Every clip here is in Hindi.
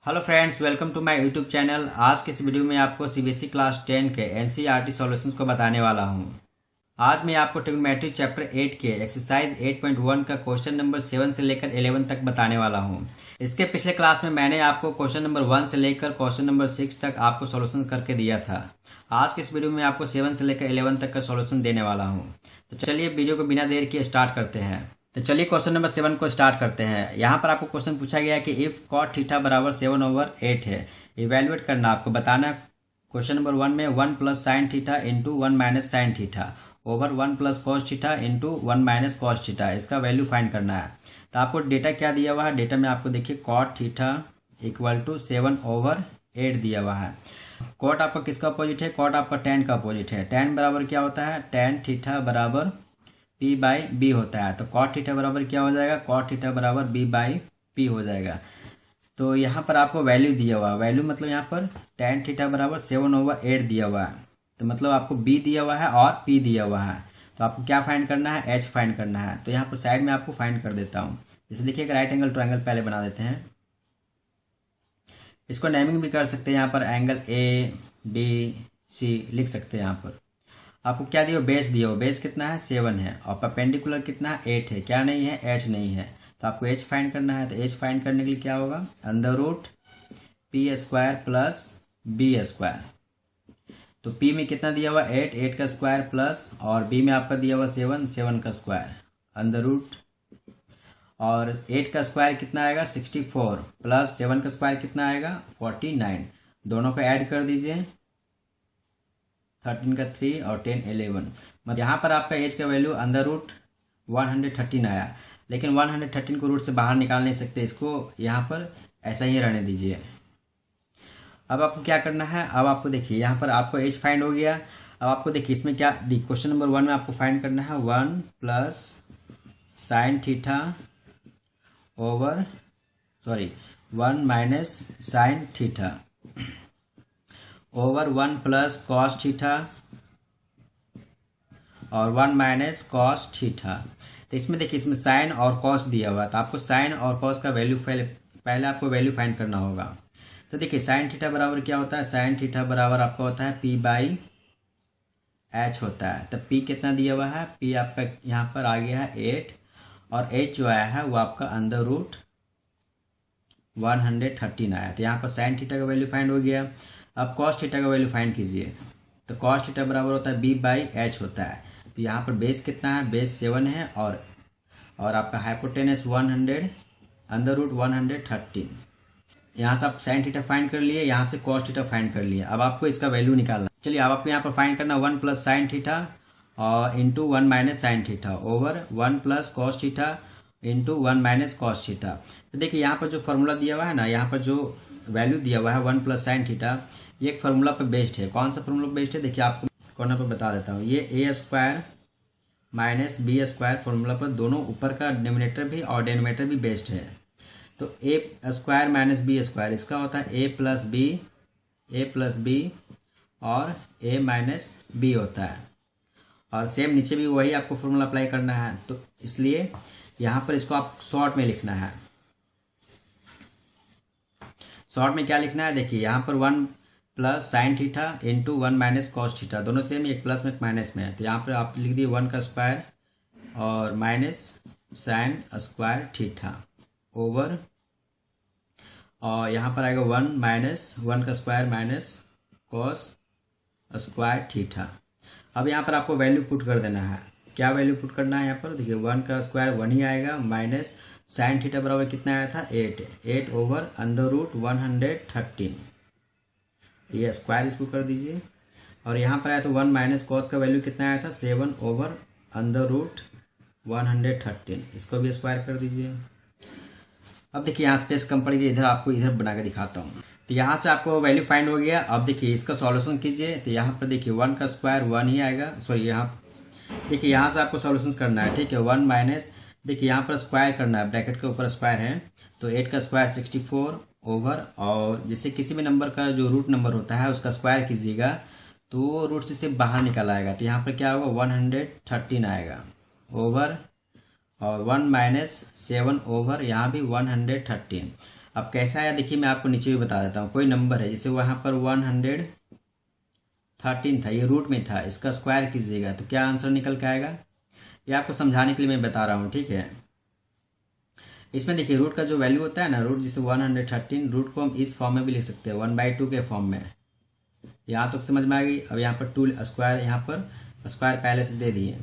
Hello friends, welcome to my YouTube channel. आज के इस वीडियो में आपको सीबीएसई क्लास 10 के एनसीईआरटी सॉल्यूशंस को बताने वाला हूं। आज मैं आपको ट्रिग्नोमेट्री चैप्टर 8 के एक्सरसाइज 8.1 का क्वेश्चन नंबर 7 से लेकर 11 तक बताने वाला हूं। इसके पिछले क्लास में मैंने आपको क्वेश्चन नंबर 1 से लेकर क्वेश्चन नंबर 6 तक आपको सॉल्यूशन करके दिया था। आज के इस वीडियो में आपको 7 से लेकर 11 तक का सॉल्यूशन देने वाला हूँ। तो चलिए वीडियो को बिना देर किए स्टार्ट करते हैं। तो चलिए क्वेश्चन नंबर 7 को स्टार्ट करते हैं। यहाँ पर आपको क्वेश्चन पूछा गया है कि इफ cot थीटा बराबर 7/8 है, इवेल्युएट करना आपको बताना। क्वेश्चन नंबर 1 में 1 plus sine theta into 1 minus sine theta over 1 plus cos theta into 1 minus cos theta, इसका वैल्यू फाइंड करना है। तो आपको डेटा क्या दिया हुआ है? डेटा में आपको देखिए cot थीटा इक्वल टू 7/8 दिया हुआ है। cot आपका किसका अपोजिट है? cot आपका tan का अपोजिट है। tan बराबर क्या होता है? tan थीटा बराबर P बाई बी होता है। तो cot थीटा बराबर क्या हो जाएगा? cot थीटा बराबर B बाई P हो जाएगा। तो यहाँ पर आपको वैल्यू दिया हुआ है। वैल्यू मतलब यहाँ पर tan थीटा बराबर 7/8 दिया हुआ है। तो मतलब आपको B दिया हुआ है और P दिया हुआ है। तो आपको क्या फाइंड करना है? H फाइंड करना है। तो यहाँ पर साइड में आपको फाइंड कर देता हूँ। जैसे देखिए राइट एंगल ट्रायंगल पहले बना देते हैं। इसको नेमिंग भी कर सकते हैं। यहाँ पर एंगल ABC लिख सकते हैं। यहाँ पर आपको क्या दिया? बेस दिया हो। बेस कितना है? 7 है। और परपेंडिकुलर कितना है? 8 है। क्या नहीं है? H नहीं है। तो आपको H फाइंड करना है। तो H फाइंड करने के लिए क्या होगा? Under root P² plus B²। तो P में कितना दिया हुआ? 8 का स्क्वायर प्लस, और B में आपका दिया हुआ 7 का स्क्वायर अंडर रूट, और 8 का स्क्वायर कितना आएगा? 64 प्लस 7 का स्क्वायर कितना आएगा? 49। दोनों को ऐड कर दीजिए। 13 का 3 और 10 11। मतलब यहाँ पर आपका एज का वैल्यू अंडर रूट 113 आया। लेकिन 113 को रूट से बाहर निकाल नहीं सकते, इसको यहाँ पर ऐसा ही रहने दीजिए। अब आपको क्या करना है? अब आपको देखिए यहाँ पर आपको एज फाइंड हो गया। अब आपको देखिए इसमें क्या क्वेश्चन नंबर 1 में आपको फाइंड करना है 1 plus sine theta over 1 minus sine theta over 1 plus cos theta और 1 माइनस कॉस थीटा। तो इसमें देखिए इसमें साइन और कॉस दिया हुआ है। तो आपको साइन और कॉस का वैल्यू पहले आपको वैल्यू फाइंड करना होगा। तो देखिए साइन थीटा बराबर क्या होता है? साइन थीटा बराबर आपका होता है P बाई H होता है। तो P कितना दिया हुआ है? P आपका यहाँ पर आ गया है 8, और H जो आया है वो आपका अंडर रूट 113 आया। तो यहाँ पर साइन थीटा का वैल्यू फाइंड हो गया। अब कॉस थीटा का वैल्यू फाइंड कीजिए। तो कॉस थीटा बराबर होता है B बाई H होता है। तो यहाँ पर बेस कितना है? बेस 7 है, और आपका हाइपोटेनस 100 अंडर रूट 113। यहाँ से आप साइन थीटा फाइंड कर लिए, यहाँ से कॉस थीटा फाइंड कर लिए। अब आपको इसका वैल्यू निकालना। चलिए अब आपको यहाँ पर फाइंड करना 1 प्लस साइन थीटा और into 1 minus sine theta over 1 plus cos theta into 1 minus cos theta. तो देखिए यहाँ पर जो फॉर्मूला दिया हुआ है ना, यहाँ पर जो वैल्यू दिया हुआ है 1 प्लस साइन थीटा, ये एक फार्मूला पर बेस्ड है। कौन सा फार्मूला बेस्ड है? देखिए आपको कॉर्नर पर बता देता हूँ। ये A² माइनस B² फार्मूला पर दोनों ऊपर का डिनोमिनेटर भी और डिनोमिनेटर भी बेस्ड है। तो A² माइनस B² इसका होता है A प्लस बी और A माइनस बी होता है। और सेम नीचे भी वही आपको फार्मूला अप्लाई करना है। तो इसलिए यहाँ पर इसको आप शॉर्ट में लिखना है। शॉर्ट में क्या लिखना है? देखिए यहाँ पर 1 plus sine theta into 1 minus cos theta, दोनों सेम, एक प्लस में एक माइनस में है। तो यहाँ पर आप लिख दिए 1 का स्क्वायर और minus sine square theta over, और यहाँ पर आएगा 1 माइनस 1 का square minus cos square theta. अब यहाँ पर आपको वैल्यू पुट कर देना है। क्या वैल्यू पुट करना है? यहाँ पर देखिए 1 का स्क्वायर 1 ही आएगा, माइनस साइन थीटा बराबर कितना आया था? 8 ओवर अंडर रूट 113। ये स्क्वायर इसको कर दीजिए। और यहाँ पर आया तो 1 माइनस कॉस का वैल्यू कितना आया था? 7 ओवर अंडर रूट 113। इसको भी स्क्वायर कर दीजिए। अब देखिए यहाँ स्पेस कम पड़ गई, इधर आपको इधर बना के दिखाता हूँ। तो यहाँ से आपको वैल्यू फाइंड हो गया। अब देखिए इसका सॉल्यूशन कीजिए। तो यहाँ पर देखिए 1 का स्क्वायर 1 ही आएगा। यहाँ देखिए यहाँ से आपको सॉल्यूशन करना है, ठीक है। 1 माइनस, देखिए यहाँ पर स्क्वायर करना है, ब्रैकेट के ऊपर स्क्वायर है। तो 8 का स्क्वायर 64 ओवर, और जैसे किसी भी नंबर का जो रूट नंबर होता है उसका स्क्वायर कीजिएगा तो वो रूट से सिर्फ बाहर निकल आएगा। तो यहाँ पर क्या होगा? 113 आएगा ओवर, और 1 माइनस 7 ओवर यहाँ भी 113। अब कैसा आया देखिए, मैं आपको नीचे भी बता देता हूँ। कोई नंबर है, जैसे वहां पर 113 था, ये रूट में था, इसका स्क्वायर कीजिएगा तो क्या आंसर निकल के आएगा। ये आपको समझाने के लिए मैं बता रहा हूँ, ठीक है। इसमें देखिए रूट का जो वैल्यू होता है ना, रूट जैसे 113, रूट को हम इस फॉर्म में भी लिख सकते हैं 1/2 के फॉर्म में। यहाँ तक समझ में आ गई। अब यहाँ पर 2 स्क्वायर, यहाँ पर स्क्वायर पहले से दे दिए।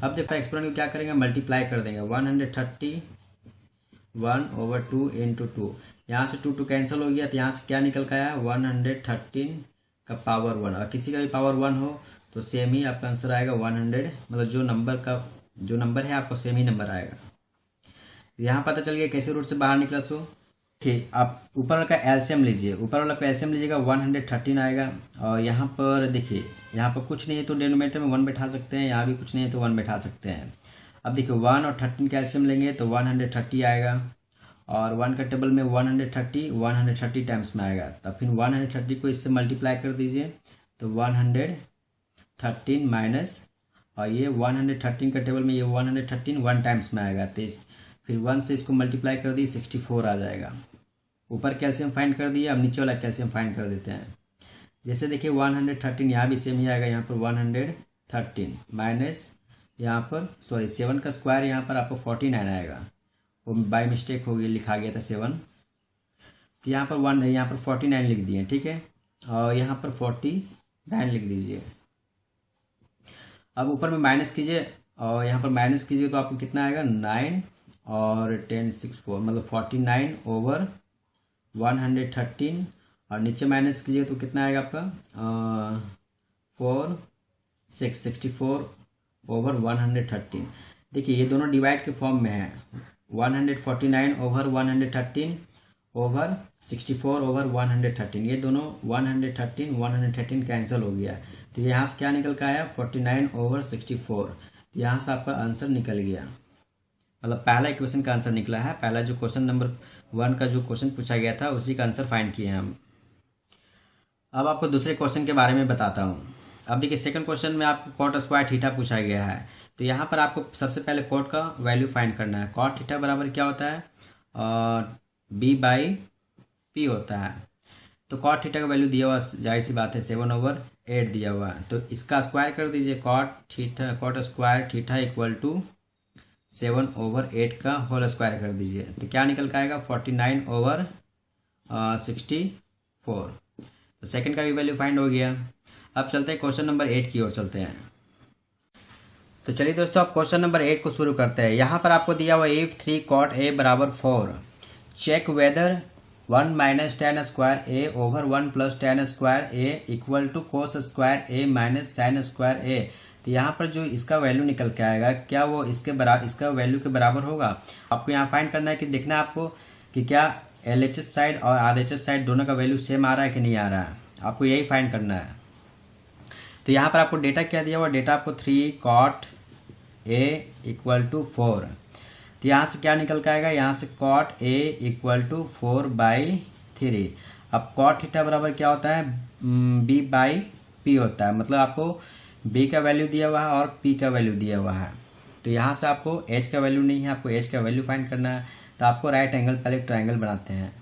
अब देखो एक्सपोनेंट को क्या करेंगे, मल्टीप्लाई कर देंगे। 131/2 इंटू 2, यहाँ से 2 कैंसिल हो गया, तो यहाँ से क्या निकल का आया 113 का पावर 1। और किसी का भी पावर 1 हो तो सेम ही आपका आंसर आएगा 100, मतलब जो नंबर है आपको सेम ही नंबर आएगा। यहाँ पता चल गया कैसे रूट से बाहर निकला। सो ठीक, आप ऊपर वाला का एलसीएम लीजिए, ऊपर वाला का एलसीएम लीजिएगा 113 आएगा। और यहाँ पर देखिए, यहाँ पर कुछ नहीं है तो डिनोमिनेटर में 1 बैठा सकते हैं, यहाँ भी कुछ नहीं है तो 1 बैठा सकते हैं। अब देखिए 1 और 13 का एलसीएम लेंगे तो 130 आएगा, और 1 का टेबल में 130 टाइम्स में आएगा। तब फिर 130 को इससे मल्टीप्लाई कर दीजिए तो 113 माइनस, और ये 113 का टेबल में ये 113 1 टाइम्स में आएगा, तो फिर 1 से इसको मल्टीप्लाई कर दी 64 आ जाएगा। ऊपर कैल्शियम फाइंड कर दिया, अब नीचे वाला कैल्शियम फाइंड कर देते हैं। जैसे देखिए 113 यहाँ भी सेम ही आएगा, यहाँ पर 113 माइनस यहाँ पर 7 का स्क्वायर, यहाँ पर आपको 49 आएगा, वो बाय मिस्टेक हो गई, लिखा गया था 7, तो यहाँ पर 49 लिख दिए, ठीक है। और यहाँ पर 49 लिख दीजिए। अब ऊपर में माइनस कीजिए, और यहाँ पर माइनस कीजिए तो आपको कितना आएगा 9 और 10 6 4, मतलब 49/113, और नीचे माइनस कीजिए तो कितना आएगा आपका 64/113। देखिए ये दोनों डिवाइड के फॉर्म में है, 149/113/64/113, ये दोनों 113 कैंसिल हो गया, तो यहाँ से क्या निकल का आया 49/64। यहाँ से आपका आंसर निकल गया, मतलब पहला इक्वेशन का आंसर निकला है। पहला जो क्वेश्चन नंबर 1 का जो क्वेश्चन पूछा गया था उसी का आंसर फाइंड किए हैं हम। अब आपको दूसरे क्वेश्चन के बारे में बताता हूँ। अब देखिए सेकंड क्वेश्चन में आपको कॉट स्क्वायर थीटा पूछा गया है, तो यहाँ पर आपको सबसे पहले कॉट का वैल्यू फाइंड करना है। कॉट थीटा बराबर क्या होता है, b/p होता है। तो कॉट थीटा का वैल्यू दिया हुआ, जाहिर सी बात है 7/8 दिया हुआ है, तो इसका स्क्वायर कर दीजिए। Cot square theta equal to 7/8 का होल स्क्वायर कर दीजिए, तो क्या निकल का आएगा 49/64। तो सेकंड का भी वैल्यू फाइंड हो गया। अब चलते हैं क्वेश्चन नंबर 8 की ओर चलते हैं। तो चलिए दोस्तों, अब क्वेश्चन नंबर 8 को शुरू करते हैं। यहाँ पर आपको दिया हुआ if 3 cot a बराबर 4, check whether 1 minus tan square a over 1 plus tan square a equal to cos square a minus sin square a। तो यहाँ पर जो इसका वैल्यू निकल के आएगा, क्या वो इसका वैल्यू के बराबर होगा। आपको यहाँ फाइंड करना है कि देखना है आपको कि क्या LHS साइड और RHS साइड दोनों का वैल्यू सेम आ रहा है कि नहीं आ रहा है, आपको यही फाइंड करना है। तो यहाँ पर आपको डेटा क्या दिया हुआ, डेटा आपको 3 cot a इक्वल टू 4। तो यहाँ से क्या निकल के आएगा, यहाँ से cot a इक्वल टू 4/3। अब cot थीटा बराबर क्या होता है, b/p होता है, मतलब आपको b का वैल्यू दिया हुआ है और p का वैल्यू दिया हुआ है। तो यहाँ से आपको h का वैल्यू नहीं है, आपको h का वैल्यू फाइंड करना है। तो आपको राइट एंगल पहले ट्राइंगल बनाते हैं।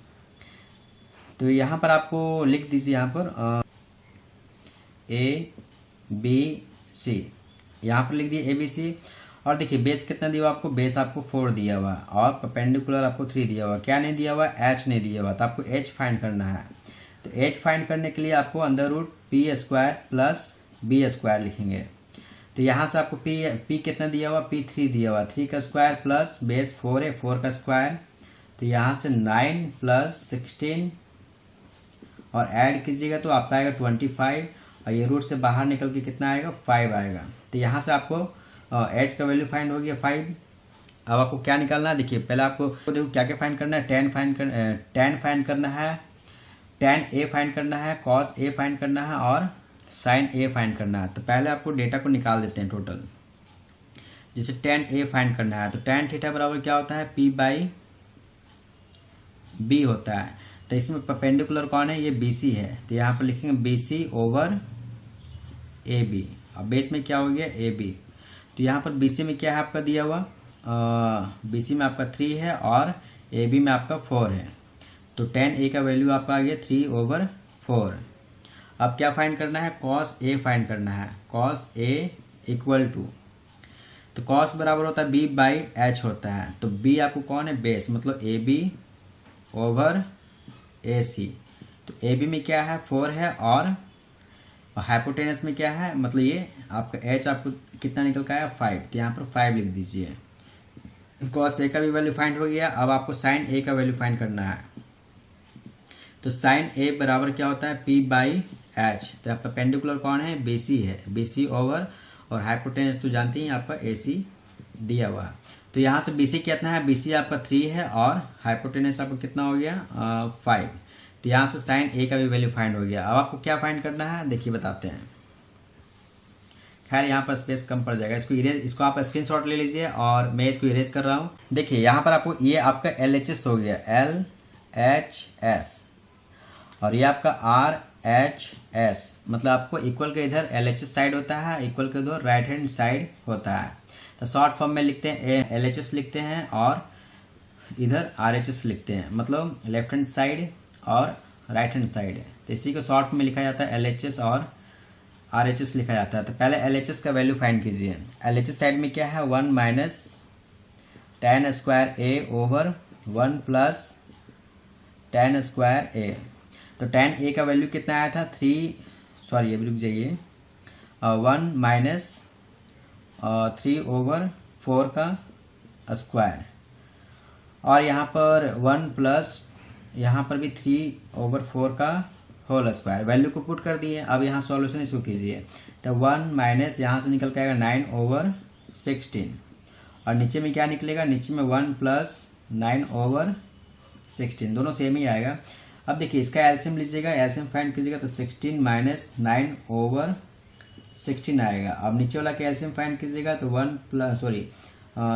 तो यहाँ पर आपको लिख दीजिए, यहाँ पर ABC, यहाँ पर लिख दिए ABC। और देखिए बेस कितना दिया हुआ आपको, बेस आपको 4 दिया हुआ और परपेंडिकुलर आपको 3 दिया हुआ। क्या नहीं दिया हुआ, h नहीं दिया हुआ, तो आपको h फाइंड करना है। तो h फाइंड करने के लिए आपको under root p square plus b square लिखेंगे। तो यहाँ से आपको p कितना दिया हुआ, p 3 दिया हुआ, 3 का स्क्वायर प्लस बेस 4 है, 4 का स्क्वायर। तो यहाँ से 9 प्लस 16 और ऐड कीजिएगा तो आपका आएगा 25, और ये रूट से बाहर निकल के कितना आएगा 5 आएगा। तो यहाँ से आपको h का वैल्यू फाइंड हो गया 5। अब आपको क्या निकालना है, देखिए पहले आपको देखो क्या क्या फाइंड करना है, tan फाइंड करना है, tan a फाइंड करना है, cos a फाइंड करना है और sin a फाइंड करना है। तो पहले आपको डेटा को निकाल देते हैं टोटल। जैसे tan a फाइंड करना है तो tan थीटा बराबर क्या होता है, p/b होता है। तो इसमें परपेंडिकुलर कौन है, ये BC है, तो यहाँ पर लिखेंगे BC ओवर AB। अब बेस में क्या हो गया AB। तो यहाँ पर BC में क्या है आपका दिया हुआ, BC में आपका 3 है और AB में आपका 4 है। तो tan a का वैल्यू आपका आ गया 3/4। अब क्या फाइंड करना है, cos a फाइंड करना है। cos a इक्वल टू, तो cos बराबर होता है b बाई h होता है, तो b आपको कौन है, बेस, मतलब ab ओवर ac। तो ab में क्या है 4 है, और हाइपोटेनस में क्या है, मतलब ये आपका h आपको कितना निकल का है 5, तो यहाँ पर 5 लिख दीजिए। cos a का भी वैल्यू फाइंड हो गया। अब आपको sin a का वैल्यू फाइंड करना है। तो sin a बराबर क्या होता है p बाई h। तो आपका पेंडिकुलर कौन है, BC है, BC ओवर, और हाइपोटेनस तो जानते ही आपका AC दिया हुआ है। तो यहाँ से BC कितना है, BC आपका 3 है, और हाइपोटेनस आपका कितना हो गया 5। तो यहाँ से sin a का भी वैल्यू फाइंड हो गया। अब आपको क्या फाइंड करना है, देखिए बताते हैं। खैर यहाँ पर स्पेस कम पड़ जाएगा, इसको आप स्क्रीनशॉट ले लीजिए, और मैं इसको इरेज कर रहा हूँ। देखिए यहाँ पर आपको ये आपका LHS हो गया, LHS, और ये आपका RHS, मतलब आपको इक्वल के इधर LHS साइड होता है, इक्वल के उधर राइट हैंड साइड होता है। तो शॉर्ट फॉर्म में लिखते हैं LHS लिखते हैं, और इधर RHS लिखते हैं, मतलब लेफ्ट हैंड साइड और राइट हैंड साइड। तो इसी को शॉर्ट में लिखा जाता है LHS और RHS लिखा जाता है। तो पहले LHS का वैल्यू फाइंड कीजिए। LHS साइड में क्या है, 1 minus tan square a over 1 plus tan square a। तो tan a का वैल्यू कितना आया था 3, सॉरी अभी रुक जाइए, 1 माइनस 3 ओवर 4 का स्क्वायर, और यहाँ पर 1 प्लस यहाँ पर भी 3 ओवर 4 का होल स्क्वायर। वैल्यू को पुट कर दिए। अब यहाँ सॉल्यूशन इसको कीजिए। तो 1 माइनस यहाँ से निकल के आएगा 9 ओवर 16, और नीचे में क्या निकलेगा, नीचे में 1 प्लस 9 ओवर 16, दोनों सेम ही आएगा। अब देखिए इसका एलसीएम लीजिएगा, एलसीएम फाइंड कीजिएगा, तो 16 माइनस 9 ओवर 16 आएगा। अब नीचे वाला का एलसीएम फाइंड कीजिएगा, तो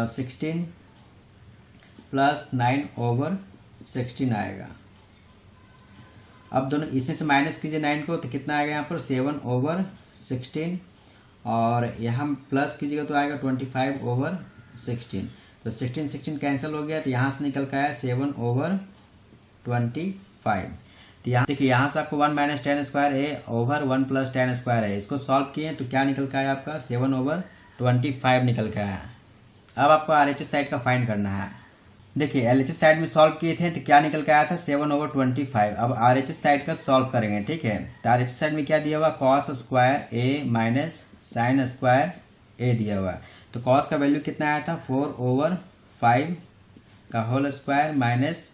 16 प्लस 9 ओवर 16 आएगा। अब दोनों इसमें से माइनस कीजिए 9 को, तो कितना आएगा यहाँ पर 7 ओवर 16, और यहाँ प्लस कीजिएगा तो आएगा 25 ओवर 16। तो 16 कैंसिल हो गया, तो यहाँ से निकल का आया 7 ओवर 25। तो यहाँ देखिए यहाँ से आपको 1 minus tan square a over 1 plus tan square है, इसको सॉल्व किए तो क्या निकल का है आपका 7 ओवर 25 निकल का है। अब आपको RHS साइड का फाइंड करना है। देखिए LHS साइड में सॉल्व किए थे तो क्या निकल के आया था 7 ओवर 25। अब RHS साइड का सॉल्व करेंगे, ठीक है। तो RHS साइड में क्या दिया हुआ, cos square a minus sin square a दिया हुआ। तो cos का वैल्यू कितना आया था 4 ओवर 5 का होल स्क्वायर माइनस,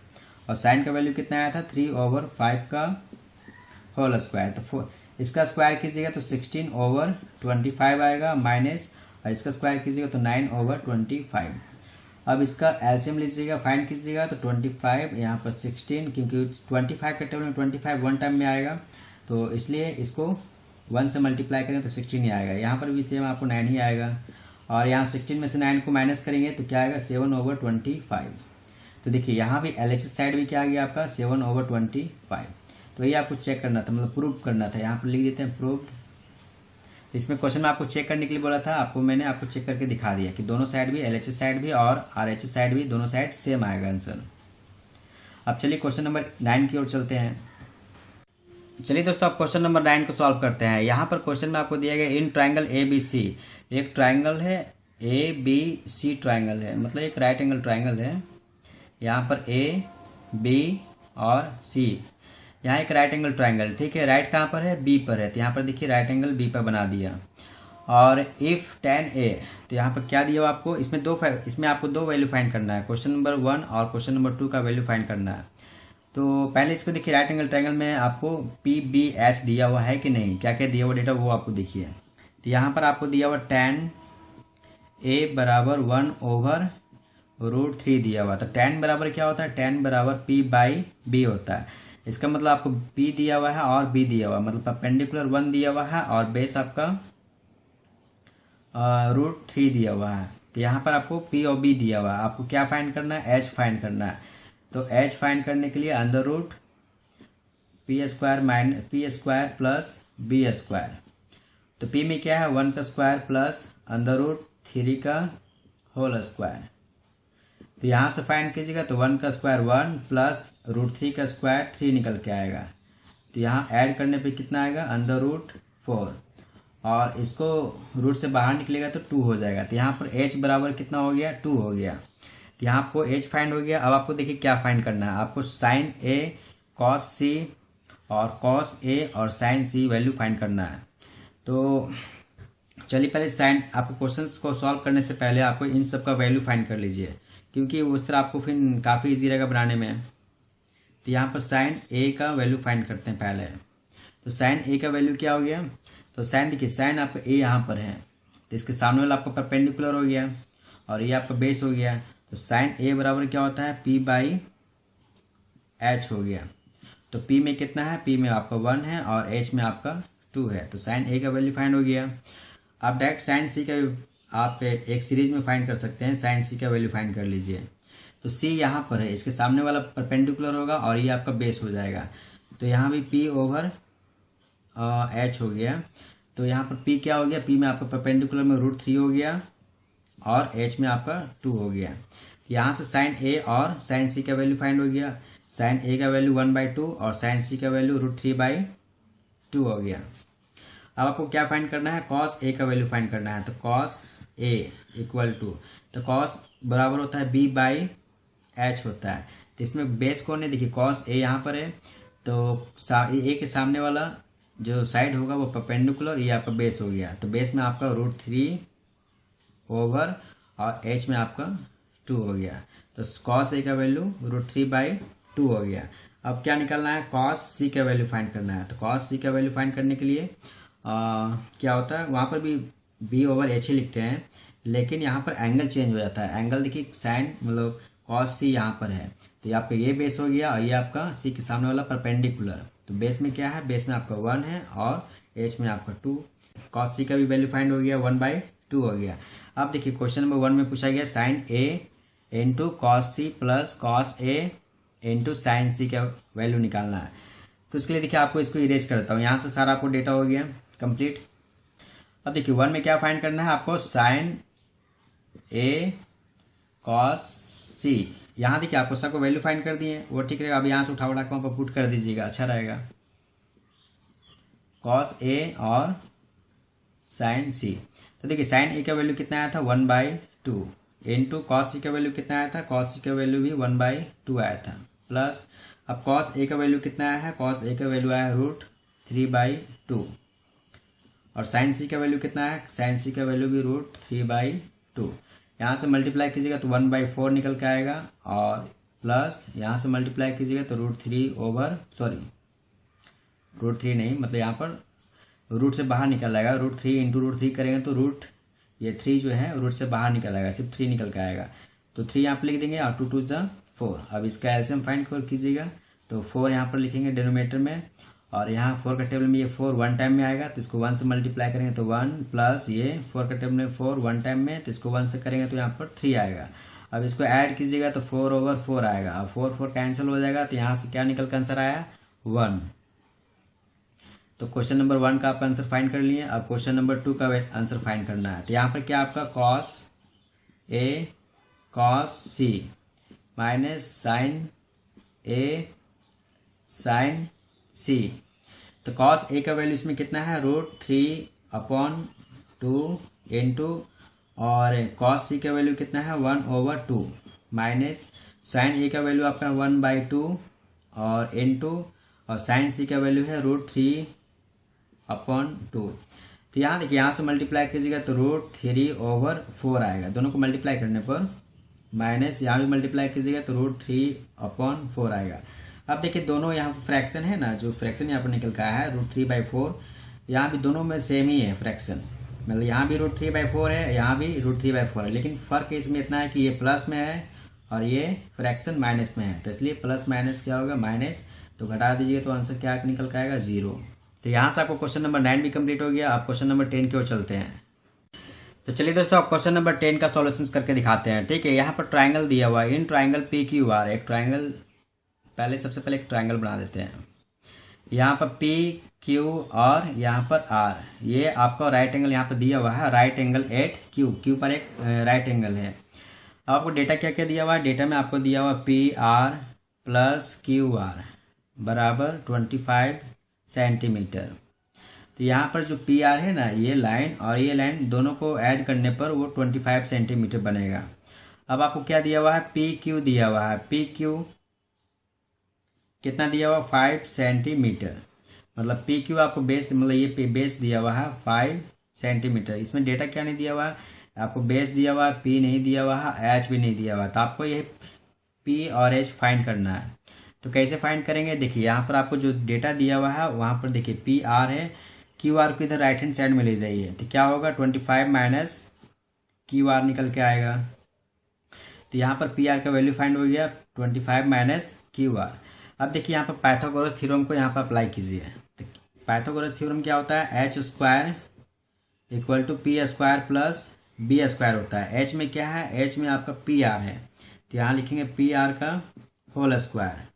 और sin का वैल्यू कितना आया था 3 ओवर 5 का होल स्क्वायर। तो इसका स्क्वायर कीजिएगा तो 16 ओवर 25 आएगा, माइनस, और इसका स्क्वायर कीजिएगा तो 9 ओवर 25। अब इसका एलसीएम लीजिएगा, फाइंड कीजिएगा, तो 25 यहाँ पर 16, क्योंकि 25 के टेबल में 25 वन टाइम में आएगा, तो इसलिए इसको 1 से मल्टीप्लाई करें तो 16 ही आएगा। यहाँ पर भी सेम आपको 9 ही आएगा, और यहाँ 16 में से 9 को माइनस करेंगे तो क्या आएगा 7 ओवर 25। तो देखिए यहाँ भी LHS साइड भी क्या आ गया आपका 7 ओवर 25। तो ये आपको चेक करना था, मतलब प्रूव करना था। यहाँ पर लिख देते हैं प्रूव्ड। तो इसमें क्वेश्चन में आपको चेक करने के लिए बोला था, मैंने आपको चेक करके दिखा दिया कि दोनों साइड भी LHS साइड भी और RHS साइड भी दोनों साइड सेम आएगा आंसर। अब चलिए क्वेश्चन नंबर 9 की ओर चलते हैं। चलिए दोस्तों अब क्वेश्चन नंबर 9 को सॉल्व करते हैं। यहाँ पर क्वेश्चन में आपको दिया गया इन ट्राइंगल ABC, एक ट्राइंगल है ABC ट्राइंगल है, मतलब एक राइट एंगल ट्राइंगल है। यहाँ पर A B और C, यहाँ एक राइट एंगल ट्राइंगल, ठीक है। राइट कहाँ पर है, B पर है, तो यहाँ पर देखिए राइट एंगल B पर बना दिया। और इफ tan A, तो यहाँ पर क्या दिया हुआ आपको, इसमें आपको दो वैल्यू फाइंड करना है, क्वेश्चन नंबर 1 और क्वेश्चन नंबर 2 का वैल्यू फाइंड करना है। तो पहले इसको देखिए, राइट एंगल ट्राइंगल में आपको PBH दिया हुआ है कि नहीं, क्या क्या दिया हुआ डेटा वो आपको देखिए। तो यहाँ पर आपको दिया हुआ tan A बराबर 1 ओवर √3 दिया हुआ। तो tan बराबर क्या होता है, tan बराबर P बाई B होता है। इसका मतलब आपको P दिया हुआ है और B दिया हुआ है, मतलब परपेंडिकुलर 1 दिया हुआ है और बेस आपका √3 दिया हुआ है। तो यहाँ पर आपको P और B दिया हुआ है, आपको क्या फाइंड करना है, H फाइंड करना है। तो H फाइंड करने के लिए under root P square plus B square. तो P में क्या है 1 का स्क्वायर प्लस अंडर रूट 3 का होल स्क्वायर। तो यहाँ से फाइंड कीजिएगा तो 1 का स्क्वायर 1 प्लस √3 का स्क्वायर 3 निकल के आएगा। तो यहाँ ऐड करने पे कितना आएगा √4 और इसको रूट से बाहर निकलेगा तो 2 हो जाएगा। तो यहाँ पर h बराबर कितना हो गया 2 हो गया। तो यहाँ आपको h फाइंड हो गया। अब आपको देखिए क्या फाइंड करना है, आपको साइन a कॉस c और कॉस a और साइन c वैल्यू फाइंड करना है। तो चलिए पहले साइन आपको क्वेश्चंस को सॉल्व करने से पहले आपको इन सब का वैल्यू फाइंड कर लीजिए, क्योंकि उस तरह आपको फिर काफ़ी इजी रहेगा बनाने में। तो यहाँ पर साइन a का वैल्यू फाइंड करते हैं पहले। तो साइन a का वैल्यू क्या हो गया, तो साइन देखिए साइन आपका a यहाँ पर है तो इसके सामने वाला आपका परपेंडिकुलर हो गया और ये आपका बेस हो गया। तो साइन a बराबर क्या होता है p/h हो गया। तो p में कितना है, p में आपका 1 है और h में आपका 2 है। तो साइन a का वैल्यू फाइंड हो गया। आप डायरेक्ट साइन c का भी आप एक सीरीज में फाइंड कर सकते हैं, साइन c का वैल्यू फाइंड कर लीजिए। तो c यहाँ पर है, इसके सामने वाला परपेंडिकुलर होगा और ये आपका बेस हो जाएगा। तो यहाँ भी p/h हो गया। तो यहाँ पर p क्या हो गया, p में आपका परपेंडिकुलर में √3 हो गया और h में आपका 2 हो गया। यहाँ से साइन a और साइन c का वैल्यू फाइंड हो गया। साइन a का वैल्यू 1/2 और साइन c का वैल्यू √3/2 हो गया। अब आपको क्या फाइंड करना है, कॉस a का वैल्यू फाइंड करना है। तो कॉस a इक्वल टू, तो कॉस बराबर होता है b/h होता है। तो इसमें बेस कौन है, देखिए कॉस a यहाँ पर है तो a के सामने वाला जो साइड होगा वो परपेंडिकुलर, ये आपका बेस हो गया। तो बेस में आपका √3 ओवर और h में आपका 2 हो गया। तो कॉस a का वैल्यू √3/2 हो गया। अब क्या निकालना है, कॉस c का वैल्यू फाइंड करना है। तो कॉस c का वैल्यू फाइंड करने के लिए क्या होता है, वहाँ पर भी b/h ही लिखते हैं, लेकिन यहाँ पर एंगल चेंज हो जाता है। एंगल देखिए साइन मतलब कॉस c यहाँ पर है तो ये आपका ये बेस हो गया और ये आपका c के सामने वाला परपेंडिकुलर। तो बेस में क्या है, बेस में आपका 1 है और h में आपका 2। कॉस c का भी वैल्यू फाइंड हो गया, 1/2 हो गया। अब देखिए क्वेश्चन नंबर 1 में पूछा गया sine a into cos c plus cos a into sine c का वैल्यू निकालना है। तो इसके लिए देखिए आपको इसको इरेज करता हूँ। यहाँ से सारा आपको डेटा हो गया कंप्लीट। अब देखिए 1 में क्या फाइंड करना है आपको, साइन a कॉस c। यहाँ देखिए आपको सबको वैल्यू फाइंड कर दिए, वो ठीक रहेगा। अब यहाँ से उठा के वहाँ पर पुट कर दीजिएगा, अच्छा रहेगा। कॉस a और साइन c। तो देखिए साइन a का वैल्यू कितना आया था 1/2 इंटू कॉस c का वैल्यू कितना आया था, कॉस c का वैल्यू भी 1/2 आया था प्लस अब कॉस a का वैल्यू कितना आया है, कॉस a का वैल्यू आया है √3/2 और साइन c का वैल्यू कितना है, साइन c का वैल्यू भी √3/2। यहाँ से मल्टीप्लाई कीजिएगा तो 1/4 निकल के आएगा और प्लस यहाँ से मल्टीप्लाई कीजिएगा तो √3 नहीं, मतलब यहाँ पर रूट से बाहर निकल आएगा। √3 इंटू √3 करेंगे तो ये 3 जो है रूट से बाहर निकल आएगा, सिर्फ 3 निकल के आएगा। तो 3 यहाँ पर लिख देंगे और 2 2 जा 4। अब इसका एलसीएम फाइंड कीजिएगा तो 4 यहाँ पर लिखेंगे डिनोमिनेटर में और यहाँ 4 का टेबल में ये 4 1 टाइम में आएगा तो इसको 1 से मल्टीप्लाई करेंगे तो 1 प्लस ये 4 का टेबल में 4 1 टाइम में तो इसको 1 से करेंगे तो यहाँ पर 3 आएगा। अब इसको ऐड कीजिएगा तो 4/4 आएगा। अब 4 कैंसिल हो जाएगा तो यहाँ से क्या निकल कर आंसर आया 1। तो क्वेश्चन नंबर 1 का आपका आंसर फाइंड कर लिए। अब क्वेश्चन नंबर 2 का आंसर फाइंड करना है। तो यहाँ पर क्या आपका cos a cos c minus sine a sine c। तो कॉस a का वैल्यू इसमें कितना है √3/2 इंटू और कॉस c का वैल्यू कितना है 1/2 माइनस साइन a का वैल्यू आपका 1/2 और इंटू और साइन c का वैल्यू है √3/2। तो यहाँ देखिए यहाँ से मल्टीप्लाई कीजिएगा तो √3/4 आएगा, दोनों को मल्टीप्लाई करने पर माइनस यहाँ भी मल्टीप्लाई कीजिएगा तो √3/4 आएगा। अब देखिए दोनों यहाँ फ्रैक्शन है ना, जो फ्रैक्शन यहाँ पर निकल का है √3/4, यहाँ भी दोनों में सेम ही है फ्रैक्शन, मतलब यहाँ भी √3/4 है, यहाँ भी √3/4 है, लेकिन फर्क इसमें इतना है कि ये प्लस में है और ये फ्रैक्शन माइनस में है। तो इसलिए प्लस माइनस क्या होगा माइनस, तो घटा दीजिए तो आंसर क्या निकल के आएगा 0। तो यहाँ से आपको क्वेश्चन नंबर 9 भी कंप्लीट हो गया। आप क्वेश्चन नंबर 10 की ओर चलते हैं। तो चलिए दोस्तों आप क्वेश्चन नंबर 10 का सॉल्यूशंस करके दिखाते हैं। ठीक है, यहाँ पर ट्राइंगल दिया हुआ है, इन ट्राइंगल PQR एक ट्राइंगल, पहले सबसे पहले एक ट्राइंगल बना देते हैं। यहाँ पर PQ और यहाँ पर R, ये आपका राइट एंगल यहाँ पर दिया हुआ है, राइट एंगल एट Q पर एक राइट एंगल है। अब आपको डेटा क्या क्या दिया हुआ है, डेटा में आपको दिया हुआ P R plus Q are बराबर 25 सेंटीमीटर। तो यहाँ पर जो पी आर है ना, ये लाइन और ये लाइन दोनों को ऐड करने पर वो 25 सेंटीमीटर बनेगा। अब आपको क्या दिया हुआ है, पी क्यू दिया हुआ है, पी क्यू कितना दिया हुआ 5 सेंटीमीटर, मतलब पी क्यू आपको बेस, मतलब ये बेस दिया हुआ है 5 सेंटीमीटर। इसमें डेटा क्या नहीं दिया हुआ है, आपको बेस दिया हुआ है, पी नहीं दिया हुआ है, एच भी नहीं दिया हुआ है। तो आपको ये पी और एच फाइंड करना है। तो कैसे फाइंड करेंगे, देखिए यहाँ पर आपको जो डेटा दिया हुआ है वहाँ पर देखिए पी आर है, क्यू आर को इधर राइट हैंड साइड में ले जाइए तो क्या होगा 25 माइनस क्यू आर निकल के आएगा। तो यहाँ पर पी आर का वैल्यू फाइंड हो गया 25 माइनस क्यू आर। अब देखिए यहाँ पर पाइथागोरस थ्योरम को यहाँ पर अप्लाई कीजिए। तो पाइथागोरस थ्योरम क्या होता है, H square equal to P square plus B square होता है। एच में क्या है, एच में आपका पी आर है, तो यहाँ लिखेंगे पी आर का होल स्क्वायर,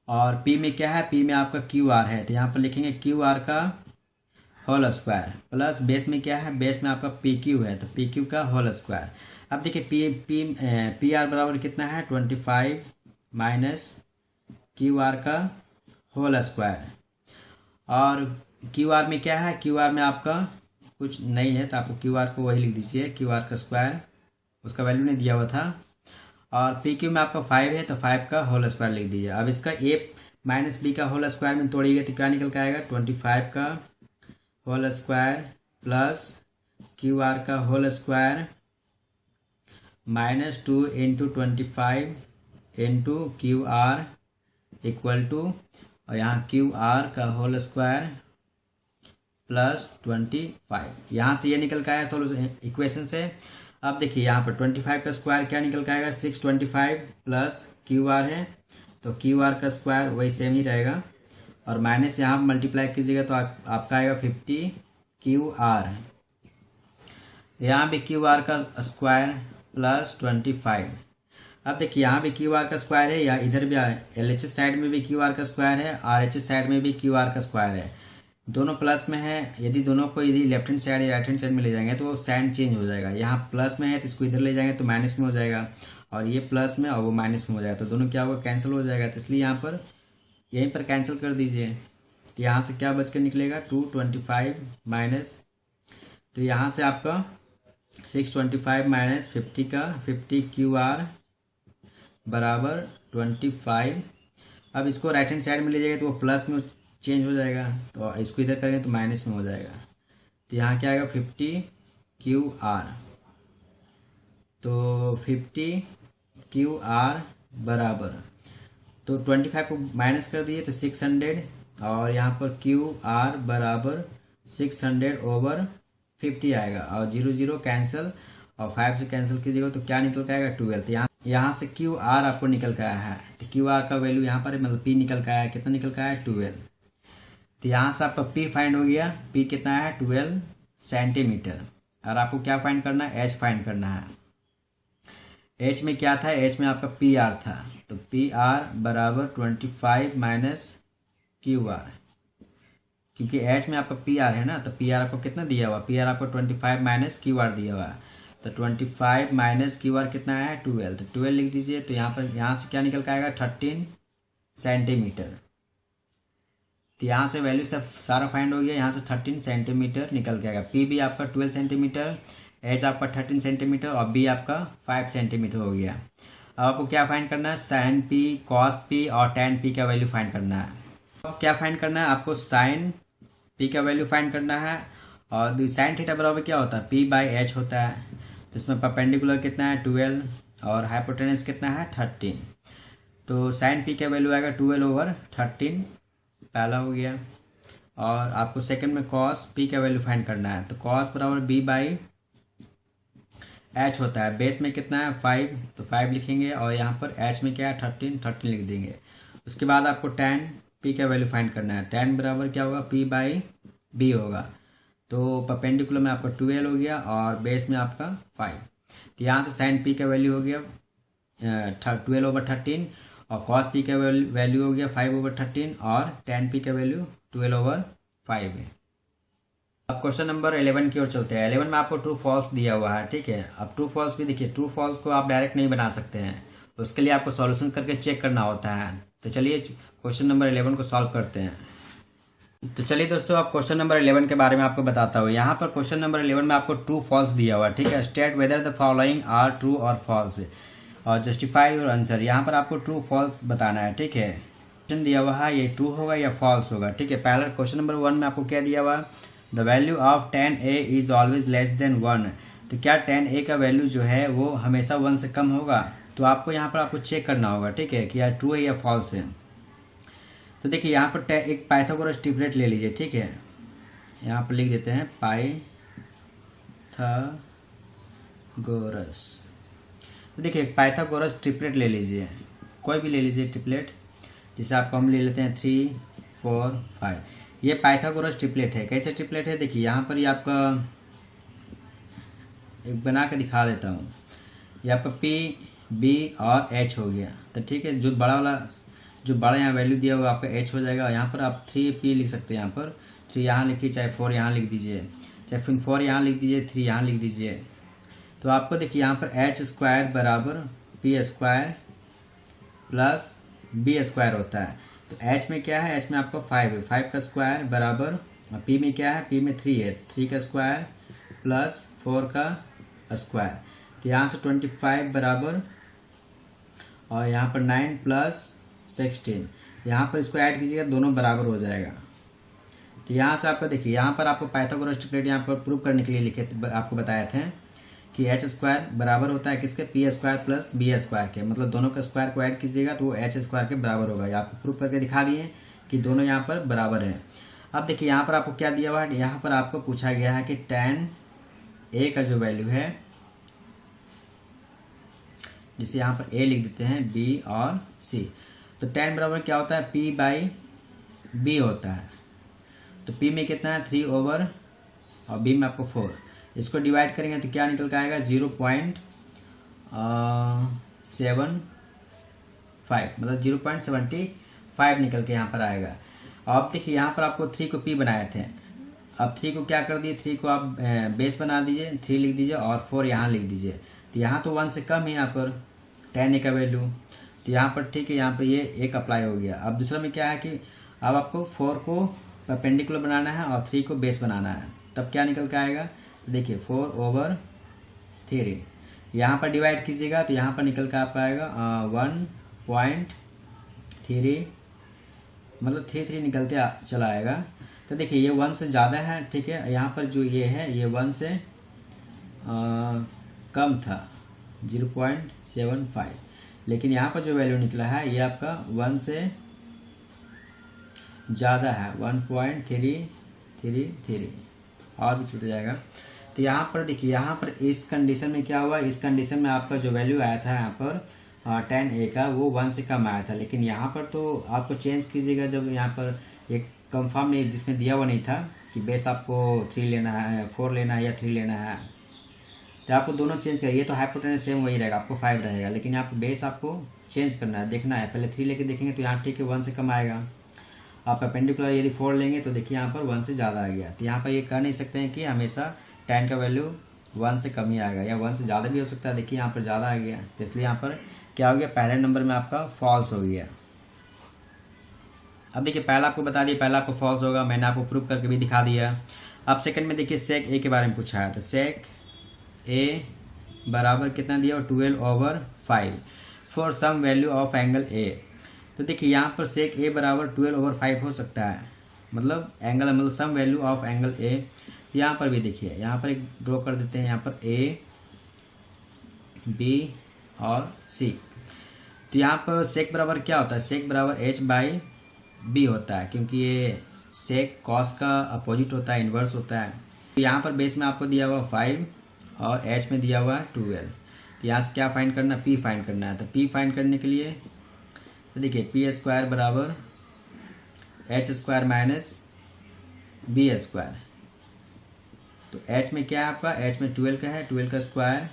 और पी में क्या है, पी में आपका क्यू आर है, तो यहाँ पर लिखेंगे क्यू आर का होल स्क्वायर प्लस बेस में क्या है, बेस में आपका पी क्यू है, तो पी क्यू का होल स्क्वायर। अब देखिए पी आर बराबर कितना है 25 माइनस क्यू आर का होल स्क्वायर, और क्यू आर में क्या है, क्यू आर में आपका कुछ नहीं है तो आपको क्यू आर को वही लिख दीजिए, क्यू आर का स्क्वायर, उसका वैल्यू नहीं दिया हुआ था, और पी क्यू में आपका 5 है तो 5 का होल स्क्वायर लिख दीजिए। अब इसका ए माइनस बी का होल स्क्वायर में तोड़िएगा तो क्या निकल के आएगा 25 का whole square plus Q R का whole square minus 2 into 25 into Q R equal to, और यहाँ क्यू आर का होल स्क्वायर प्लस 25। यहाँ से ये निकल के आया सोल्यूशन इक्वेशन से। अब देखिए यहाँ पर 25 का स्क्वायर क्या निकल के आएगा 625 प्लस क्यू आर है, तो क्यू आर का स्क्वायर वही सेम ही रहेगा, और माइनस यहाँ मल्टीप्लाई कीजिएगा तो आपका आएगा 50 क्यू आर। यहाँ भी क्यू आर का स्क्वायर प्लस 25। अब देखिए यहाँ भी क्यू आर का स्क्वायर है, या इधर भी एल एच एस साइड में भी क्यू आर का स्क्वायर है, आर एच एस साइड में भी क्यू आर का स्क्वायर है, दोनों प्लस में है। यदि दोनों को यदि लेफ्ट हैंड साइड या राइट हैंड साइड में ले जाएंगे तो साइन चेंज हो जाएगा, यहाँ प्लस में है तो इसको इधर ले जाएंगे तो माइनस में हो जाएगा, और ये प्लस में और वो माइनस में हो जाएगा, तो दोनों क्या होगा कैंसिल हो जाएगा। तो इसलिए यहाँ पर यहीं पर कैंसिल कर दीजिए, तो यहाँ से क्या बच कर निकलेगा 225 माइनस, तो यहाँ से आपका 625 माइनस 50 का 50 क्यू आर बराबर 25। अब इसको राइट हैंड साइड में ले जाएगा तो वो प्लस में चेंज हो जाएगा, तो इसको इधर करेंगे तो माइनस में हो जाएगा, तो यहाँ क्या आएगा 50 क्यू आर, तो 50 क्यू आर बराबर, तो 25 को माइनस कर दिए तो 600, और यहाँ पर क्यू आर बराबर 600 ओवर 50 आएगा, और 0 0 कैंसिल, और 5 से कैंसिल कीजिएगा तो क्या निकल के आएगा 12। तो यहाँ से क्यू आर आपको निकल के आया है, तो क्यू आर का वैल्यू यहाँ पर मतलब पी निकल के आया है, कितना निकल के आया है 12। तो यहाँ से आपका पी फाइंड हो गया, पी कितना है 12 सेंटीमीटर, और आपको क्या फाइंड करना है, एच फाइंड करना है। एच में क्या था, एच में आपका पी आर था, तो पी आर बराबर 25 माइनस क्यू आर, क्योंकि एच में आपका पी आर है ना, तो पी आर आपको कितना दिया हुआ, पी आर आपको 25 माइनस क्यू आर दिया हुआ है, तो 25 माइनस क्यू आर कितना है 12, तो 12 लिख दीजिए। तो यहाँ से क्या निकल के आएगा 13 सेंटीमीटर। तो यहाँ से वैल्यू सब सारा फाइंड हो गया, यहाँ से 13 सेंटीमीटर निकल के आएगा। पी भी आपका 12 सेंटीमीटर, एच आपका 13 सेंटीमीटर, और बी आपका 5 सेंटीमीटर हो गया। अब आपको क्या फाइंड करना है, साइन पी, कॉस पी और टैन पी का वैल्यू फाइंड करना है। अब क्या फाइंड करना है, आपको साइन पी का वैल्यू फाइंड करना है, और साइन थीटा बराबर क्या होता है पी बाई एच होता है, तो इसमें परपेंडिकुलर कितना है 12 और हाइपोटेनस कितना है 13, तो साइन पी का वैल्यू आएगा 12 ओवर 13, पहला हो गया। और आपको सेकंड में कॉस पी का वैल्यू फाइंड करना है, तो कॉस बराबर बी बाई एच होता है, बेस में कितना है 5, तो 5 लिखेंगे, और यहाँ पर एच में क्या है 13 लिख देंगे। उसके बाद आपको टैन पी का वैल्यू फाइंड करना है, टैन बराबर क्या होगा पी बाई बी होगा, तो परपेंडिकुलर में आपका 12 हो गया और बेस में आपका 5, तो यहाँ से साइन पी का वैल्यू हो गया 12 ओवर 13, और कॉस पी का वैल्यू हो गया 5 ओवर 13, और टैन पी का वैल्यू 12 ओवर 5 है। अब क्वेश्चन नंबर 11 की ओर चलते हैं। 11 में आपको ट्रू फॉल्स दिया हुआ है, ठीक है। अब ट्रू फॉल्स भी देखिए, ट्रू फॉल्स को आप डायरेक्ट नहीं बना सकते हैं, उसके लिए आपको सॉल्यूशन करके चेक करना होता है। तो चलिए क्वेश्चन नंबर 11 को सॉल्व करते हैं। तो चलिए दोस्तों, आप क्वेश्चन नंबर 11 के बारे में आपको बताता हूँ। यहाँ पर क्वेश्चन नंबर 11 में आपको ट्रू फॉल्स दिया हुआ है, ठीक है। State whether the following are true और फॉल्स और जस्टिफाई योर आंसर। यहाँ पर आपको ट्रू फॉल्स बताना है, ठीक है। क्वेश्चन दिया हुआ है, ये ट्रू होगा या फॉल्स होगा, ठीक है। पहला क्वेश्चन नंबर 1 में आपको क्या दिया हुआ, the value of 10a is always less than 1। तो क्या 10a का वैल्यू जो है वो हमेशा 1 से कम होगा? तो आपको यहाँ पर आपको चेक करना होगा, ठीक है, कि यार ट्रू है या फॉल्स है। तो देखिए यहाँ पर एक पाइथागोरस ट्रिपलेट ले लीजिए, ठीक है। यहाँ पर लिख देते हैं पाइथागोरस। तो देखिए पाइथागोरस ट्रिपलेट ले लीजिए, कोई भी ले लीजिए ट्रिपलेट, जिसे आप हम ले लेते हैं 3, 4, 5। ये पाइथागोरस ट्रिपलेट है। कैसे ट्रिपलेट है देखिए, यहाँ पर ये आपका एक बना के दिखा देता हूँ। ये आपका P, B और H हो गया। तो ठीक है, जो बड़ा यहाँ वैल्यू दिया हुआ आपका H हो जाएगा। यहाँ पर आप 3P लिख सकते हैं, यहाँ पर 3 यहाँ लिखिए, चाहे 4 यहाँ लिख दीजिए, चाहे फिर 4 यहाँ लिख दीजिए, 3 यहाँ लिख दीजिए। तो आपको देखिए यहाँ पर H² बराबर P² प्लस B² होता है। तो H में क्या है, H में आपको 5 है, 5 का स्क्वायर बराबर P में क्या है, P में 3 है, 3 का स्क्वायर प्लस 4 का स्क्वायर। तो यहाँ से 25 बराबर और यहाँ पर 9 प्लस 16। यहाँ पर इसको ऐड कीजिएगा, दोनों बराबर हो जाएगा। तो यहाँ से आपको देखिए, यहाँ पर आपको पाइथागोरस ट्रिपलेट यहाँ पर प्रूव करने के लिए लिखे आपको बताए थे कि H² बराबर होता है किसके, P² प्लस B² के। मतलब दोनों का स्क्वायर को ऐड कीजिएगा तो वो H² के बराबर होगा। यहाँ पर प्रूव करके दिखा दिए कि दोनों यहाँ पर बराबर है। अब देखिए यहाँ पर आपको क्या दिया हुआ है, यहाँ पर आपको पूछा गया है कि tan A का जो वैल्यू है, जिसे यहाँ पर A लिख देते हैं, B और C। तो tan बराबर क्या होता है, P/B होता है। तो P में कितना है, 3 ओवर और B में आपको 4। इसको डिवाइड करेंगे तो क्या निकल के आएगा, 0.75, मतलब 0.75 निकल के यहाँ पर आएगा। अब देखिए यहाँ पर आपको 3 को P बनाए थे, अब 3 को क्या कर दिए, 3 को आप बेस बना दीजिए, 3 लिख दीजिए और 4 यहाँ लिख दीजिए। तो यहाँ तो 1 से कम है यहाँ पर tan A का वैल्यू। तो यहाँ पर ठीक है, यहाँ पर ये एक अप्लाई हो गया। अब दूसरा में क्या है कि अब आपको 4 को परपेंडिकुलर बनाना है और 3 को बेस बनाना है। तब क्या निकल के आएगा, देखिए 4/3। यहाँ पर डिवाइड कीजिएगा तो यहाँ पर निकल के आपका आएगा 1.3, मतलब 3 निकलते चला आएगा। तो देखिए ये 1 से ज़्यादा है, ठीक है। यहाँ पर जो ये है ये 1 से कम था, 0.75। लेकिन यहाँ पर जो वैल्यू निकला है ये आपका 1 से ज़्यादा है, 1.333 और भी चलते जाएगा। तो यहाँ पर देखिए, यहाँ पर इस कंडीशन में क्या हुआ, इस कंडीशन में आपका जो वैल्यू आया था यहाँ पर tan A का, वो 1 से कम आया था। लेकिन यहाँ पर तो आपको चेंज कीजिएगा, जब यहाँ पर एक कंफर्म नहीं, जिसमें दिया हुआ नहीं था कि बेस आपको 3 लेना है, 4 लेना है या 3 लेना है, तो आपको दोनों चेंज करिए। तो हाइपोटेनस सेम वही रहेगा, आपको 5 रहेगा। लेकिन यहाँ पर बेस आपको चेंज करना है, देखना है। पहले 3 लेके देखेंगे तो यहाँ ठीक है 1 से कम आएगा। आप परपेंडिकुलर यदि 4 लेंगे तो देखिए यहाँ पर 1 से ज़्यादा आ गया। तो यहाँ पर ये कह नहीं सकते हैं कि हमेशा tan का वैल्यू 1 से कम ही आएगा, या 1 से ज़्यादा भी हो सकता है। देखिए यहाँ पर ज़्यादा आ गया, तो इसलिए यहाँ पर क्या हो गया, पहले नंबर में आपका फॉल्स हो गया। अब देखिए पहला आपको बता दिया, पहला आपको फॉल्स होगा, मैंने आपको प्रूव करके भी दिखा दिया। अब सेकंड में देखिए sec A के बारे में पूछा है। तो sec A बराबर कितना दिया, 12/5 for some value of angle A। तो देखिए यहाँ पर sec A बराबर 12/5 हो सकता है, मतलब एंगल, मतलब some value of angle A। यहाँ पर भी देखिए, यहाँ पर एक ड्रॉ कर देते हैं, यहाँ पर A, B और C। तो यहाँ पर sec बराबर क्या होता है, sec बराबर H/B होता है, क्योंकि ये sec cos का अपोजिट होता है, इन्वर्स होता है। तो यहाँ पर बेस में आपको दिया हुआ 5 और H में दिया हुआ है 12। तो यहाँ से क्या फाइंड करना है, P फाइंड करना है। तो P फाइंड करने के लिए तो देखिए P² बराबर H² माइनस B²। तो H में क्या है आपका, H में 12 का है, 12 का स्क्वायर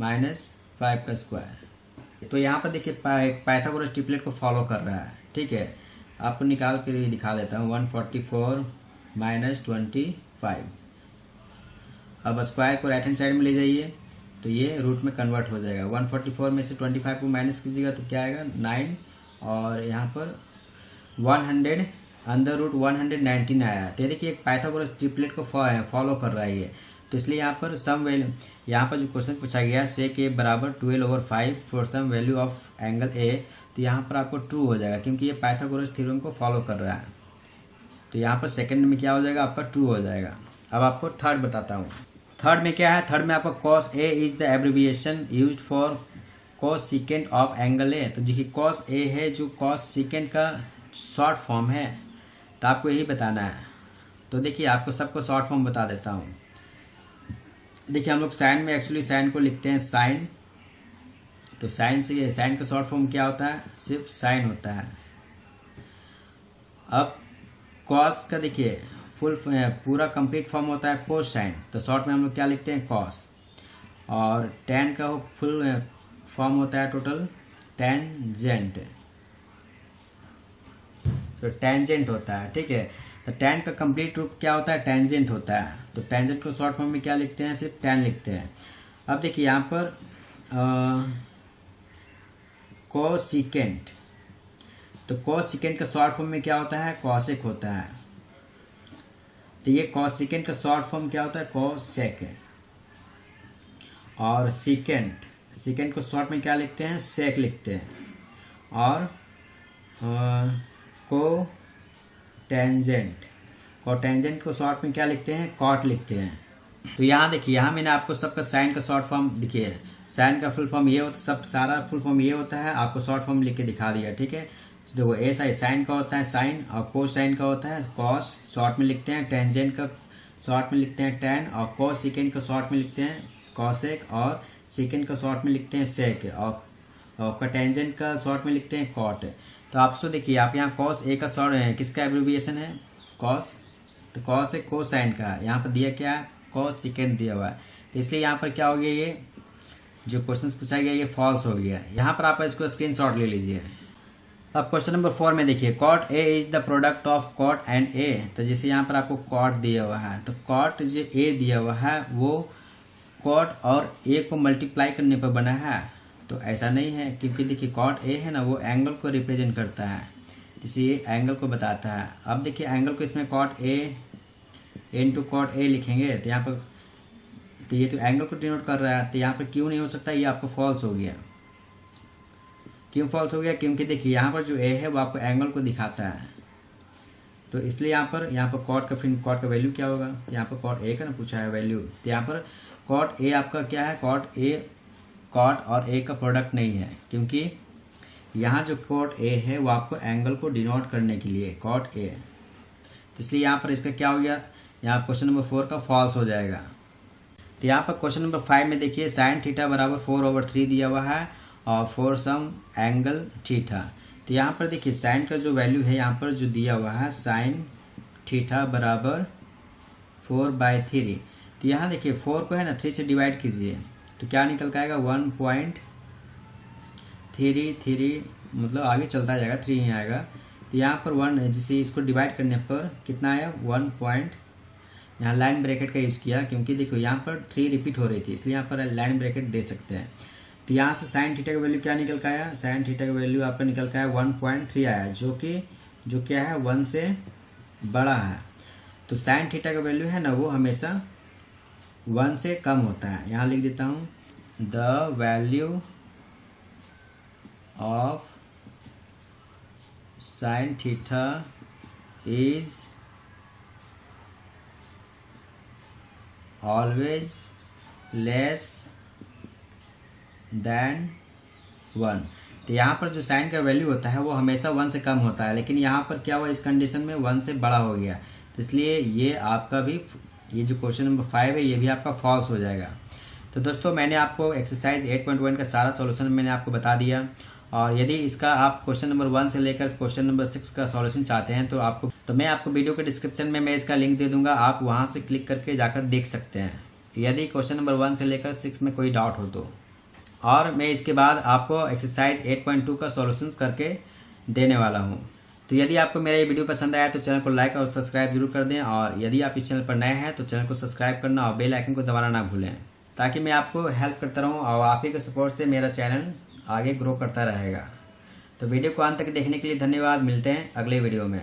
माइनस 5 का स्क्वायर। तो यहाँ पर देखिए पाइथागोरस ट्रिपलेट को फॉलो कर रहा है, ठीक है। आपको निकाल के दिखा देता हूँ, 144 माइनस 25 5। अब स्क्वायर को राइट हैंड साइड में ले जाइए तो ये रूट में कन्वर्ट हो जाएगा। 144 में से 25 को माइनस कीजिएगा तो क्या आएगा 9, और यहाँ पर 100 अंडर रूट 119 आया। तो देखिए एक पाइथागोरस ट्रिपलेट को फॉलो कर रहा है ये, तो इसलिए यहाँ पर सम वैल्यू, यहाँ पर जो क्वेश्चन पूछा गया सेक ए बराबर 12/5 for some value of angle A, तो यहाँ पर आपको ट्रू हो जाएगा क्योंकि ये पाइथागोरस थ्योरम को फॉलो कर रहा है। तो यहाँ पर सेकंड में क्या हो जाएगा आपका ट्रू हो जाएगा। अब आपको थर्ड बताता हूँ। थर्ड में क्या है, थर्ड में आपका cos A is the abbreviation used for cos second of angle A. तो देखिए cos A है जो cos सेकेंड का शॉर्ट फॉर्म है, तो आपको यही बताना है। तो देखिए आपको सबको शॉर्ट फॉर्म बता देता हूँ। देखिए हम लोग साइन में एक्चुअली साइन को लिखते हैं साइन, तो साइन से साइन का शॉर्ट फॉर्म क्या होता है, सिर्फ साइन होता है। अब कॉस का देखिए फुल पूरा कंप्लीट फॉर्म होता है कोसाइन, तो शॉर्ट में हम लोग क्या लिखते हैं कॉस। और टेन का फुल फॉर्म होता है टोटल टेंजेंट, तो टेंजेंट होता है, ठीक है। तो टेन का कंप्लीट रूप क्या होता है, टेंजेंट होता है। तो टेंजेंट को शॉर्ट फॉर्म में क्या लिखते हैं, सिर्फ टेन लिखते हैं। अब देखिए यहाँ पर कोसिकेंट, तो कोसिकेंट का शॉर्ट फॉर्म में क्या होता है, कॉसेक होता है। तो ये कोसिकेंट का शॉर्ट फॉर्म क्या होता है, कोसेक। और सीकेंट, सीकेंट को शॉर्ट में क्या लिखते हैं, सेक लिखते हैं। और कोटेंजेंट, कोटेंजेंट को शॉर्ट में क्या लिखते हैं, कॉट लिखते हैं। तो यहाँ देखिए, यहाँ मैंने आपको सबका साइन का शॉर्ट फॉर्म देखिए, साइन का फुल फॉर्म ये होता है, सब सारा फुल फॉर्म ये होता है, आपको शॉर्ट फॉर्म लिख के दिखा दिया, ठीक है। देखो ए साइन का होता है साइन, और कोसाइन का होता है कॉस, शॉर्ट में लिखते हैं। टेंजेंट का शॉर्ट में लिखते हैं टेन, और कोसिकेंट का शॉर्ट में लिखते हैं कॉसेक, और सेकेंड का शॉर्ट में लिखते हैं सेक, और कोटेंजेंट का शॉर्ट में लिखते हैं कॉट। तो आपसे देखिए आप यहाँ कॉस ए का शॉर्ट है, किसका एब्रिविएशन है, कॉस, तो कॉस है कोसाइन का। यहाँ पर दिया क्या है, कॉस सेकेंड दिया हुआ है, तो इसलिए यहाँ पर क्या हो गया, ये जो क्वेश्चन पूछा गया ये फॉल्स हो गया। यहाँ पर आप इसको स्क्रीनशॉट ले लीजिए। अब क्वेश्चन नंबर 4 में देखिए, cot A is the product of cot and A. तो जैसे यहाँ पर आपको कॉट दिया हुआ है, तो कॉट जो ए दिया हुआ है वो कॉट और ए को मल्टीप्लाई करने पर बना है। तो ऐसा नहीं है, क्योंकि देखिए कॉट ए है ना, वो एंगल को रिप्रेजेंट करता है, जिसे ये एंगल को बताता है। अब देखिए एंगल को इसमें cot A into cot A लिखेंगे, तो यहाँ पर तो ये तो एंगल को डिनोट कर रहा है, तो यहाँ पर क्यों नहीं हो सकता, ये आपको फॉल्स हो गया। क्यों फॉल्स हो गया, क्योंकि देखिए यहाँ पर जो ए है वो आपको एंगल को दिखाता है, तो इसलिए यहाँ पर कॉट का फिर कॉट का वैल्यू क्या होगा, यहाँ पर कॉट ए का ना पूछा है वैल्यू, तो यहाँ पर कॉट ए आपका क्या है, कॉट और ए का प्रोडक्ट नहीं है, क्योंकि यहाँ जो कॉट ए है वो आपको एंगल को डिनोट करने के लिए कॉट ए, तो इसलिए यहाँ पर इसका क्या हो गया, यहाँ क्वेश्चन नंबर 4 का फॉल्स हो जाएगा। तो यहाँ पर क्वेश्चन नंबर 5 में देखिए साइन थीटा बराबर 4/3 दिया हुआ है और फॉर सम एंगल थीटा। तो यहाँ पर देखिए साइन का जो वैल्यू है यहाँ पर जो दिया हुआ है साइन थीटा बराबर 4/3। तो यहाँ देखिए 4 को है ना 3 से डिवाइड कीजिए तो क्या निकल के आएगा 1.33, मतलब आगे चलता जाएगा 3 ही आएगा। तो यहाँ पर 1 जिसे इसको डिवाइड करने पर कितना आया 1. यहाँ लाइन ब्रैकेट का यूज किया क्योंकि देखो यहाँ पर 3 रिपीट हो रही थी, इसलिए यहाँ पर लाइन ब्रैकेट दे सकते हैं। तो यहाँ से साइन थीटा का वैल्यू क्या निकल के आया, साइन थीटा का वैल्यू आपका निकल के आया 1.3 आया, जो क्या है 1 से बड़ा है। तो साइन थीटा का वैल्यू है ना वो हमेशा 1 से कम होता है। यहाँ लिख देता हूँ the value of sine theta is always less than 1। तो यहाँ पर जो साइन का वैल्यू होता है वो हमेशा 1 से कम होता है, लेकिन यहाँ पर क्या हुआ इस कंडीशन में 1 से बड़ा हो गया, तो इसलिए ये आपका भी ये जो क्वेश्चन नंबर 5 है ये भी आपका फॉल्स हो जाएगा। तो दोस्तों मैंने आपको एक्सरसाइज 8.1 का सारा सॉल्यूशन मैंने आपको बता दिया, और यदि इसका आप क्वेश्चन नंबर 1 से लेकर क्वेश्चन नंबर 6 का सॉल्यूशन चाहते हैं तो मैं आपको वीडियो के डिस्क्रिप्शन में मैं इसका लिंक दे दूंगा, आप वहां से क्लिक करके जाकर देख सकते हैं यदि क्वेश्चन नंबर 1 से लेकर 6 में कोई डाउट हो तो। और मैं इसके बाद आपको एक्सरसाइज 8.2 का सॉल्यूशंस करके देने वाला हूं। तो यदि आपको मेरा ये वीडियो पसंद आया तो चैनल को लाइक और सब्सक्राइब जरूर कर दें, और यदि आप इस चैनल पर नए हैं तो चैनल को सब्सक्राइब करना और बेल आइकन को दबाना ना भूलें, ताकि मैं आपको हेल्प करता रहूं और आप ही के सपोर्ट से मेरा चैनल आगे ग्रो करता रहेगा। तो वीडियो को अंत तक देखने के लिए धन्यवाद। मिलते हैं अगले वीडियो में।